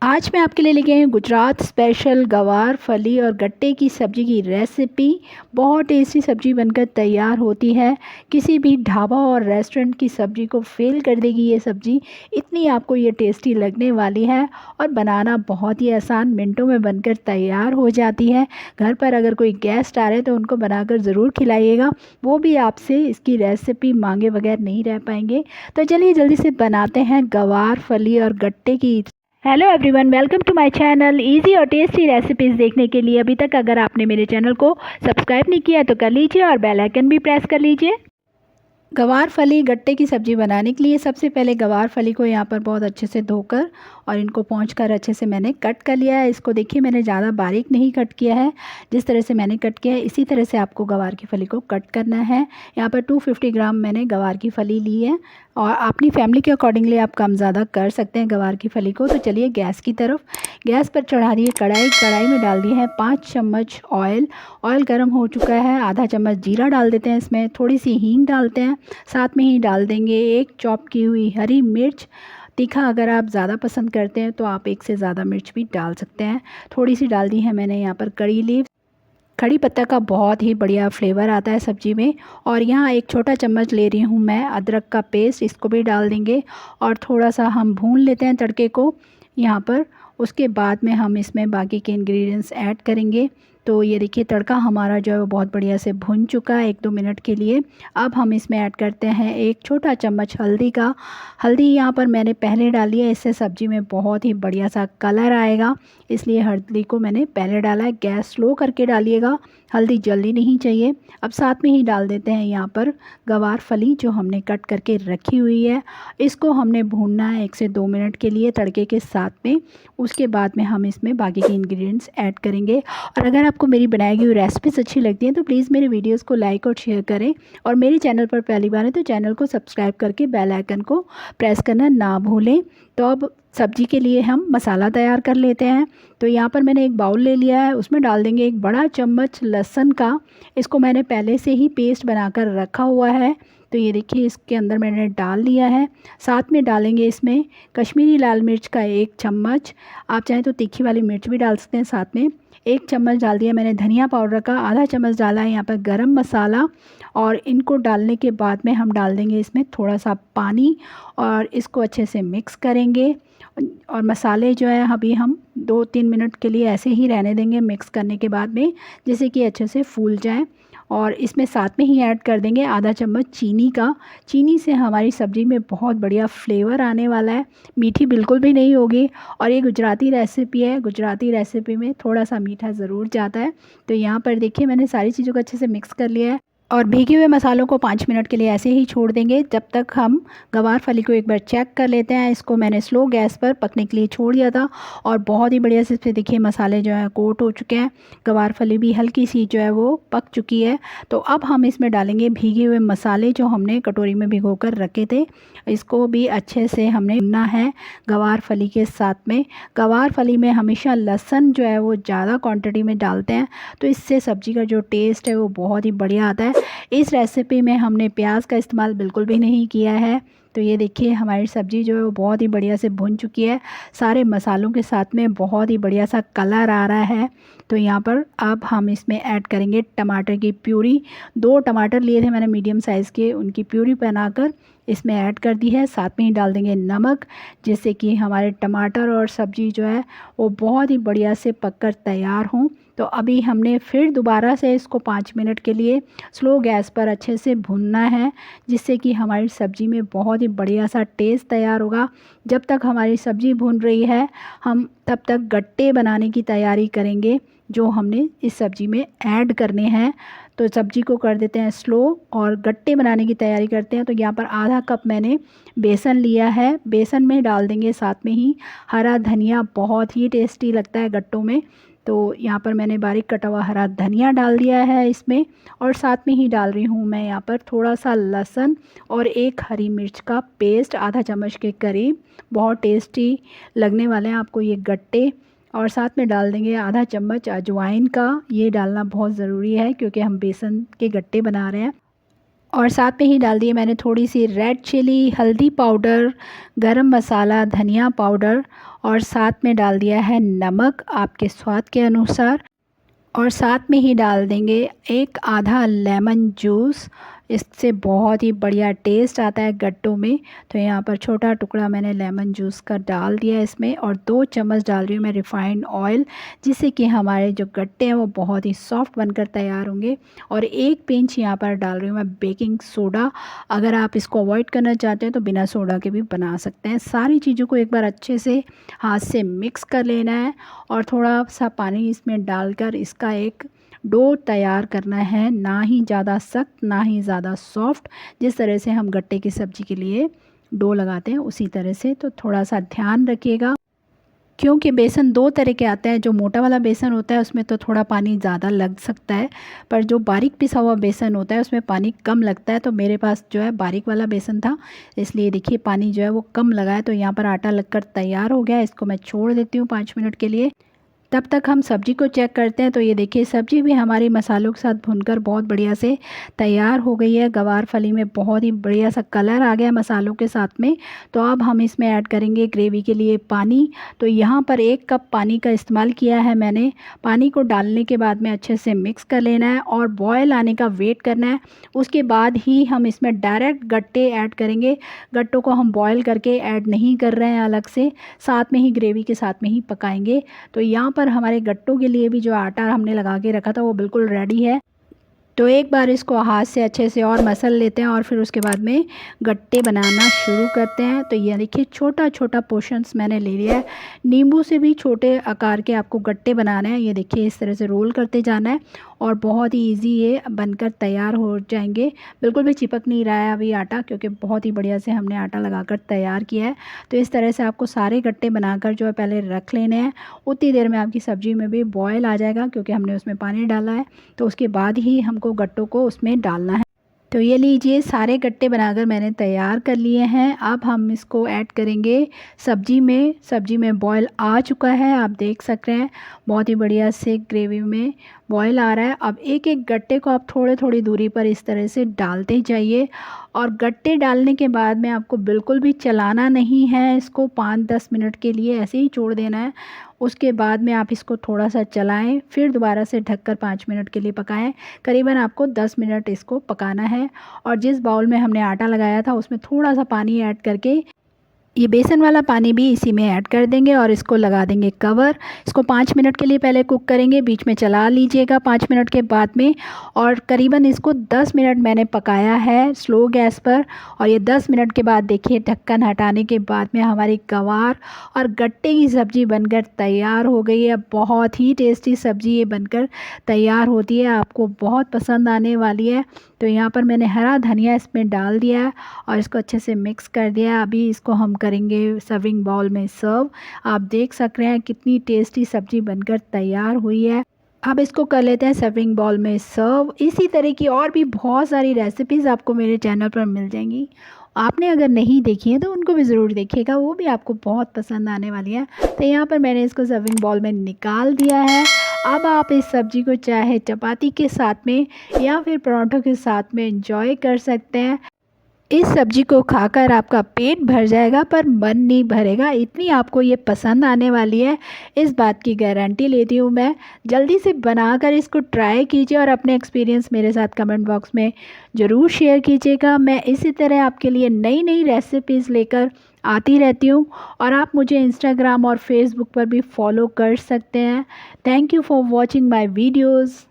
आज मैं आपके लिए लेके आई हूँ गुजरात स्पेशल गवार फली और गट्टे की सब्ज़ी की रेसिपी। बहुत टेस्टी सब्ज़ी बनकर तैयार होती है। किसी भी ढाबा और रेस्टोरेंट की सब्ज़ी को फेल कर देगी ये सब्ज़ी, इतनी आपको ये टेस्टी लगने वाली है। और बनाना बहुत ही आसान, मिनटों में बनकर तैयार हो जाती है। घर पर अगर कोई गेस्ट आ रहे तो उनको बनाकर ज़रूर खिलाइएगा, वो भी आपसे इसकी रेसिपी मांगे बगैर नहीं रह पाएंगे। तो चलिए जल्दी से बनाते हैं गवार फली और गट्टे की। Hello everyone, welcome to my channel. Easy और टेस्टी रेसिपीज़ देखने के लिए अभी तक अगर आपने मेरे चैनल को सब्सक्राइब नहीं किया तो कर लीजिए और बेल आइकन भी प्रेस कर लीजिए। गवार फली गट्टे की सब्ज़ी बनाने के लिए सबसे पहले गवार फली को यहाँ पर बहुत अच्छे से धोकर और इनको पोंछकर अच्छे से मैंने कट कर लिया है। इसको देखिए, मैंने ज़्यादा बारीक नहीं कट किया है। जिस तरह से मैंने कट किया है इसी तरह से आपको गवार की फली को कट करना है। यहाँ पर 250 ग्राम मैंने गवार की फली ली है और अपनी फैमिली के अकॉर्डिंगली आप कम ज़्यादा कर सकते हैं गवार की फली को। तो चलिए गैस पर चढ़ा दिए कढ़ाई। कढ़ाई में डाल दिए हैं 5 चम्मच ऑयल। ऑयल गर्म हो चुका है, आधा चम्मच जीरा डाल देते हैं इसमें, थोड़ी सी हींग डालते हैं, साथ में ही डाल देंगे एक चॉप की हुई हरी मिर्च। तीखा अगर आप ज़्यादा पसंद करते हैं तो आप एक से ज़्यादा मिर्च भी डाल सकते हैं। थोड़ी सी डाल दी है मैंने यहाँ पर कड़ी लीव्स। कड़ी पत्ता का बहुत ही बढ़िया फ्लेवर आता है सब्ज़ी में। और यहाँ एक छोटा चम्मच ले रही हूँ मैं अदरक का पेस्ट, इसको भी डाल देंगे और थोड़ा सा हम भून लेते हैं तड़के को यहाँ पर। उसके बाद में हम इसमें बाकी के इंग्रेडिएंट्स ऐड करेंगे। तो ये देखिए तड़का हमारा जो है वो बहुत बढ़िया से भुन चुका है 1-2 मिनट के लिए। अब हम इसमें ऐड करते हैं एक छोटा चम्मच हल्दी का। हल्दी यहाँ पर मैंने पहले डाली है, इससे सब्ज़ी में बहुत ही बढ़िया सा कलर आएगा, इसलिए हल्दी को मैंने पहले डाला है। गैस स्लो करके डालिएगा, हल्दी जल्दी नहीं चाहिए। अब साथ में ही डाल देते हैं यहाँ पर गवार फली जो हमने कट करके रखी हुई है। इसको हमने भूनना है 1 से 2 मिनट के लिए तड़के के साथ में। उसके बाद में हम इसमें बाकी के इंग्रेडिएंट्स ऐड करेंगे। और अगर आपको मेरी बनाई हुई रेसिपीज़ अच्छी लगती हैं तो प्लीज़ मेरे वीडियोस को लाइक और शेयर करें। और मेरे चैनल पर पहली बार है तो चैनल को सब्सक्राइब करके बेल आइकन को प्रेस करना ना भूलें। तो अब सब्ज़ी के लिए हम मसाला तैयार कर लेते हैं। तो यहाँ पर मैंने एक बाउल ले लिया है, उसमें डाल देंगे 1 बड़ा चम्मच लहसुन का। इसको मैंने पहले से ही पेस्ट बनाकर रखा हुआ है। तो ये देखिए इसके अंदर मैंने डाल दिया है। साथ में डालेंगे इसमें कश्मीरी लाल मिर्च का 1 चम्मच। आप चाहें तो तीखी वाली मिर्च भी डाल सकते हैं साथ में। 1 चम्मच डाल दिया मैंने धनिया पाउडर का, आधा चम्मच डाला है यहाँ पर गरम मसाला। और इनको डालने के बाद में हम डाल देंगे इसमें थोड़ा सा पानी और इसको अच्छे से मिक्स करेंगे। और मसाले जो है अभी हम 2-3 मिनट के लिए ऐसे ही रहने देंगे मिक्स करने के बाद में, जिससे कि अच्छे से फूल जाए। और इसमें साथ में ही ऐड कर देंगे आधा चम्मच चीनी का। चीनी से हमारी सब्ज़ी में बहुत बढ़िया फ्लेवर आने वाला है, मीठी बिल्कुल भी नहीं होगी। और ये गुजराती रेसिपी है, गुजराती रेसिपी में थोड़ा सा मीठा ज़रूर जाता है। तो यहाँ पर देखिए मैंने सारी चीज़ों को अच्छे से मिक्स कर लिया है और भीगे हुए मसालों को 5 मिनट के लिए ऐसे ही छोड़ देंगे जब तक हम गवार फली को एक बार चेक कर लेते हैं। इसको मैंने स्लो गैस पर पकने के लिए छोड़ दिया था और बहुत ही बढ़िया से इसमें देखिए मसाले जो है कोट हो चुके हैं। गवार फली भी हल्की सी जो है वो पक चुकी है। तो अब हम इसमें डालेंगे भीगे हुए मसाले जो हमने कटोरी में भिगो कर रखे थे। इसको भी अच्छे से हमने भुनना है गवार फली के साथ में। गवार फली में हमेशा लहसुन जो है वो ज़्यादा क्वांटिटी में डालते हैं, तो इससे सब्ज़ी का जो टेस्ट है वो बहुत ही बढ़िया आता है। इस रेसिपी में हमने प्याज का इस्तेमाल बिल्कुल भी नहीं किया है। तो ये देखिए हमारी सब्ज़ी जो है वो बहुत ही बढ़िया से भुन चुकी है, सारे मसालों के साथ में बहुत ही बढ़िया सा कलर आ रहा है। तो यहाँ पर अब हम इसमें ऐड करेंगे टमाटर की प्यूरी। 2 टमाटर लिए थे मैंने मीडियम साइज़ के, उनकी प्यूरी बनाकर इसमें ऐड कर दी है। साथ में ही डाल देंगे नमक, जिससे कि हमारे टमाटर और सब्ज़ी जो है वो बहुत ही बढ़िया से पककर तैयार हों। तो अभी हमने फिर दोबारा से इसको 5 मिनट के लिए स्लो गैस पर अच्छे से भूनना है, जिससे कि हमारी सब्ज़ी में बहुत ही बढ़िया सा टेस्ट तैयार होगा। जब तक हमारी सब्ज़ी भून रही है हम तब तक गट्टे बनाने की तैयारी करेंगे जो हमने इस सब्ज़ी में ऐड करने हैं। तो सब्ज़ी को कर देते हैं स्लो और गट्टे बनाने की तैयारी करते हैं। तो यहाँ पर आधा कप मैंने बेसन लिया है, बेसन में डाल देंगे साथ में ही हरा धनिया, बहुत ही टेस्टी लगता है गट्टों में। तो यहाँ पर मैंने बारीक कटा हुआ हरा धनिया डाल दिया है इसमें। और साथ में ही डाल रही हूँ मैं यहाँ पर थोड़ा सा लहसुन और 1 हरी मिर्च का पेस्ट, आधा चम्मच के करीब। बहुत टेस्टी लगने वाले हैं आपको ये गट्टे। और साथ में डाल देंगे आधा चम्मच अजवाइन का, ये डालना बहुत ज़रूरी है क्योंकि हम बेसन के गट्टे बना रहे हैं। और साथ में ही डाल दिए मैंने थोड़ी सी रेड चिली, हल्दी पाउडर, गरम मसाला, धनिया पाउडर और साथ में डाल दिया है नमक आपके स्वाद के अनुसार। और साथ में ही डाल देंगे एक आधा लेमन जूस। इससे बहुत ही बढ़िया टेस्ट आता है गट्टों में। तो यहाँ पर छोटा टुकड़ा मैंने लेमन जूस का डाल दिया इसमें और 2 चम्मच डाल रही हूँ मैं रिफ़ाइंड ऑयल, जिससे कि हमारे जो गट्टे हैं वो बहुत ही सॉफ्ट बनकर तैयार होंगे। और 1 पिंच यहाँ पर डाल रही हूँ मैं बेकिंग सोडा। अगर आप इसको अवॉइड करना चाहते हैं तो बिना सोडा के भी बना सकते हैं। सारी चीज़ों को एक बार अच्छे से हाथ से मिक्स कर लेना है और थोड़ा सा पानी इसमें डालकर इसका एक डो तैयार करना है, ना ही ज़्यादा सख्त ना ही ज़्यादा सॉफ्ट। जिस तरह से हम गट्टे की सब्ज़ी के लिए डो लगाते हैं उसी तरह से। तो थोड़ा सा ध्यान रखिएगा, क्योंकि बेसन 2 तरह के आते हैं। जो मोटा वाला बेसन होता है उसमें तो थोड़ा पानी ज़्यादा लग सकता है, पर जो बारीक पिसा हुआ बेसन होता है उसमें पानी कम लगता है। तो मेरे पास जो है बारीक वाला बेसन था, इसलिए देखिए पानी जो है वो कम लगा है। तो यहाँ पर आटा लगकर तैयार हो गया है। इसको मैं छोड़ देती हूँ 5 मिनट के लिए। तब तक हम सब्ज़ी को चेक करते हैं। तो ये देखिए सब्ज़ी भी हमारी मसालों के साथ भुनकर बहुत बढ़िया से तैयार हो गई है। गवार फली में बहुत ही बढ़िया सा कलर आ गया मसालों के साथ में। तो अब हम इसमें ऐड करेंगे ग्रेवी के लिए पानी। तो यहाँ पर 1 कप पानी का इस्तेमाल किया है मैंने। पानी को डालने के बाद में अच्छे से मिक्स कर लेना है और बॉयल आने का वेट करना है। उसके बाद ही हम इसमें डायरेक्ट गट्टे ऐड करेंगे। गट्टों को हम बॉयल करके ऐड नहीं कर रहे हैं अलग से, साथ में ही ग्रेवी के साथ में ही पकाएंगे। तो यहाँ पर हमारे गट्टों के लिए भी जो आटा हमने लगा के रखा था वो बिल्कुल रेडी है। तो एक बार इसको हाथ से अच्छे से और मसल लेते हैं और फिर उसके बाद में गट्टे बनाना शुरू करते हैं। तो ये देखिए छोटा छोटा पोर्शंस मैंने ले लिया है। नींबू से भी छोटे आकार के आपको गट्टे बनाने हैं। ये देखिए इस तरह से रोल करते जाना है और बहुत ही इजी ये बनकर तैयार हो जाएंगे। बिल्कुल भी चिपक नहीं रहा है अभी आटा, क्योंकि बहुत ही बढ़िया से हमने आटा लगाकर तैयार किया है। तो इस तरह से आपको सारे गट्टे बनाकर जो है पहले रख लेने हैं। उतनी देर में आपकी सब्ज़ी में भी बॉयल आ जाएगा, क्योंकि हमने उसमें पानी डाला है। तो उसके बाद ही हमको गट्टों को उसमें डालना है। तो ये लीजिए सारे गट्टे बनाकर मैंने तैयार कर लिए हैं। अब हम इसको ऐड करेंगे सब्जी में। सब्जी में बॉयल आ चुका है, आप देख सक रहे हैं बहुत ही बढ़िया से ग्रेवी में बॉयल आ रहा है। अब एक एक गट्टे को आप थोड़ी थोड़ी दूरी पर इस तरह से डालते जाइए और गट्टे डालने के बाद में आपको बिल्कुल भी चलाना नहीं है। इसको 5-10 मिनट के लिए ऐसे ही छोड़ देना है। उसके बाद में आप इसको थोड़ा सा चलाएं, फिर दोबारा से ढककर 5 मिनट के लिए पकाएं। करीबन आपको 10 मिनट इसको पकाना है। और जिस बाउल में हमने आटा लगाया था उसमें थोड़ा सा पानी ऐड करके ये बेसन वाला पानी भी इसी में ऐड कर देंगे और इसको लगा देंगे कवर। इसको 5 मिनट के लिए पहले कुक करेंगे, बीच में चला लीजिएगा 5 मिनट के बाद में। और करीबन इसको 10 मिनट मैंने पकाया है स्लो गैस पर। और ये 10 मिनट के बाद देखिए ढक्कन हटाने के बाद में हमारी गवार और गट्टे की सब्ज़ी बनकर तैयार हो गई है। बहुत ही टेस्टी सब्ज़ी ये बनकर तैयार होती है, आपको बहुत पसंद आने वाली है। तो यहाँ पर मैंने हरा धनिया इसमें डाल दिया है और इसको अच्छे से मिक्स कर दिया है। अभी इसको हम करेंगे सर्विंग बाउल में सर्व। आप देख सक रहे हैं कितनी टेस्टी सब्ज़ी बनकर तैयार हुई है। अब इसको कर लेते हैं सर्विंग बाउल में सर्व। इसी तरह की और भी बहुत सारी रेसिपीज़ आपको मेरे चैनल पर मिल जाएंगी। आपने अगर नहीं देखी है तो उनको भी ज़रूर देखिएगा, वो भी आपको बहुत पसंद आने वाली है। तो यहाँ पर मैंने इसको सर्विंग बाउल में निकाल दिया है। अब आप इस सब्ज़ी को चाहे चपाती के साथ में या फिर पराठों के साथ में एंजॉय कर सकते हैं। इस सब्ज़ी को खाकर आपका पेट भर जाएगा पर मन नहीं भरेगा, इतनी आपको ये पसंद आने वाली है, इस बात की गारंटी लेती हूँ मैं। जल्दी से बनाकर इसको ट्राई कीजिए और अपने एक्सपीरियंस मेरे साथ कमेंट बॉक्स में ज़रूर शेयर कीजिएगा। मैं इसी तरह आपके लिए नई नई रेसिपीज़ लेकर आती रहती हूँ और आप मुझे इंस्टाग्राम और फेसबुक पर भी फॉलो कर सकते हैं। Thank you for watching my videos.